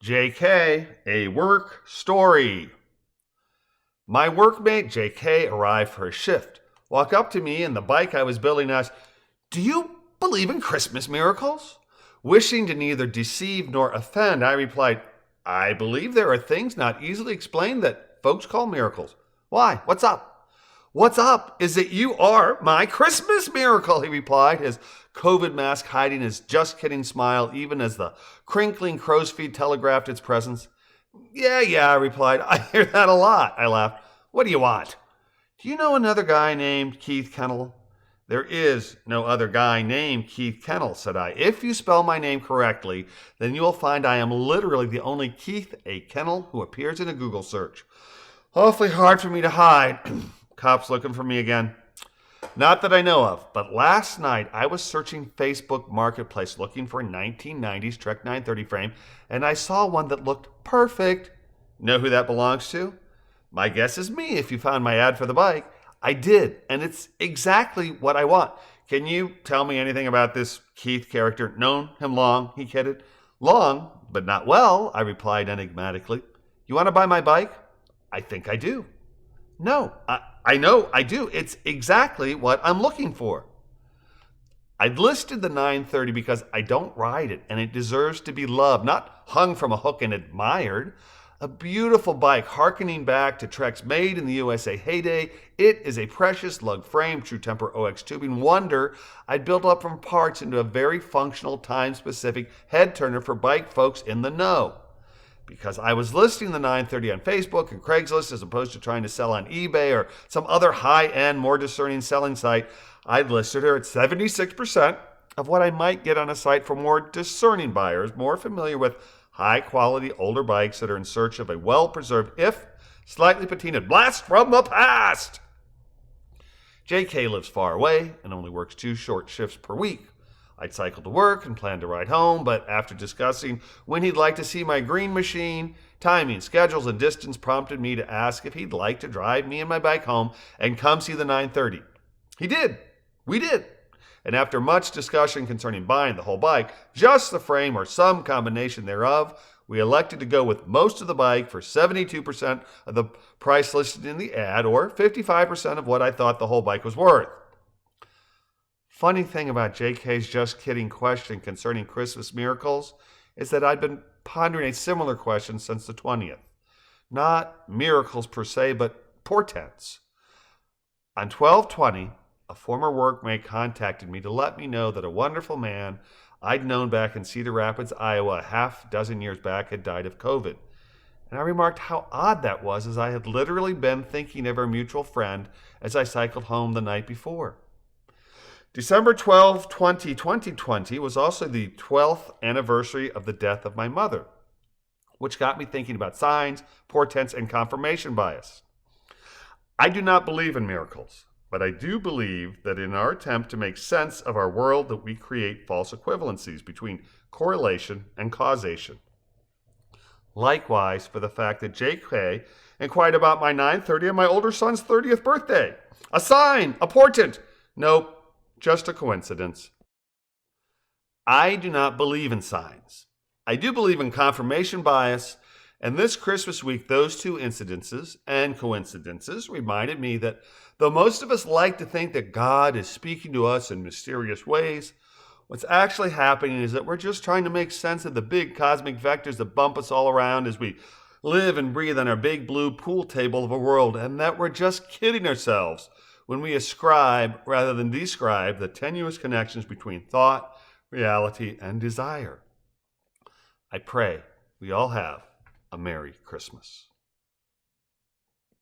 J.K. A Work Story. My workmate J.K. arrived for his shift, walked up to me and the bike I was building asked, "Do you believe in Christmas miracles?" Wishing to neither deceive nor offend, I replied, "I believe there are things not easily explained that folks call miracles. Why? What's up?" "What's up is that you are my Christmas miracle," he replied, his COVID mask hiding his just kidding smile even as the crinkling crow's feet telegraphed its presence. Yeah, I replied. "I hear that a lot," I laughed. "What do you want?" "Do you know another guy named Keith Kennel?" "There is no other guy named Keith Kennel," said I. "If you spell my name correctly, then you will find I am literally the only Keith A. Kennel who appears in a Google search. Awfully hard for me to hide." Cops looking for me again? Not that I know of, but last night I was searching Facebook Marketplace looking for a 1990s Trek 930 frame, and I saw one that looked perfect. Know who that belongs to? My guess is me if you found my ad for the bike. I did, and it's exactly what I want. Can you tell me anything about this Keith character? Known him long, he kidded. Long, but not well, I replied enigmatically. You want to buy my bike? I think I do. No, I know I do. It's exactly what I'm looking for. I'd listed the 930 because I don't ride it and it deserves to be loved, not hung from a hook and admired. A beautiful bike harkening back to Trek's made in the USA heyday. It is a precious lug frame, true temper OX tubing wonder I'd built up from parts into a very functional, time-specific head turner for bike folks in the know. Because I was listing the 930 on Facebook and Craigslist as opposed to trying to sell on eBay or some other high-end, more discerning selling site, I'd listed her at 76% of what I might get on a site for more discerning buyers, more familiar with high-quality older bikes that are in search of a well-preserved, if slightly patinaed blast from the past. JK lives far away and only works 2 short shifts per week. I'd cycle to work and plan to ride home, but after discussing when he'd like to see my green machine, timing, schedules, and distance prompted me to ask if he'd like to drive me and my bike home and come see the 930. He did. We did. And after much discussion concerning buying the whole bike, just the frame or some combination thereof, we elected to go with most of the bike for 72% of the price listed in the ad, or 55% of what I thought the whole bike was worth. Funny thing about JK's just kidding question concerning Christmas miracles is that I've been pondering a similar question since the 20th. Not miracles per se, but portents. On 12/20, a former workmate contacted me to let me know that a wonderful man I'd known back in Cedar Rapids, Iowa, a half dozen years back had died of COVID. And I remarked how odd that was, as I had literally been thinking of our mutual friend as I cycled home the night before. December 12, 2020 was also the 12th anniversary of the death of my mother, which got me thinking about signs, portents, and confirmation bias. I do not believe in miracles, but I do believe that in our attempt to make sense of our world that we create false equivalencies between correlation and causation. Likewise for the fact that J.K. inquired about my 930 and my older son's 30th birthday. A sign, a portent. Nope. Just a coincidence. I do not believe in signs. I do believe in confirmation bias, and this Christmas week, those 2 incidences and coincidences reminded me that though most of us like to think that God is speaking to us in mysterious ways, what's actually happening is that we're just trying to make sense of the big cosmic vectors that bump us all around as we live and breathe on our big blue pool table of a world, and that we're just kidding ourselves when we ascribe rather than describe the tenuous connections between thought, reality, and desire. I pray we all have a Merry Christmas.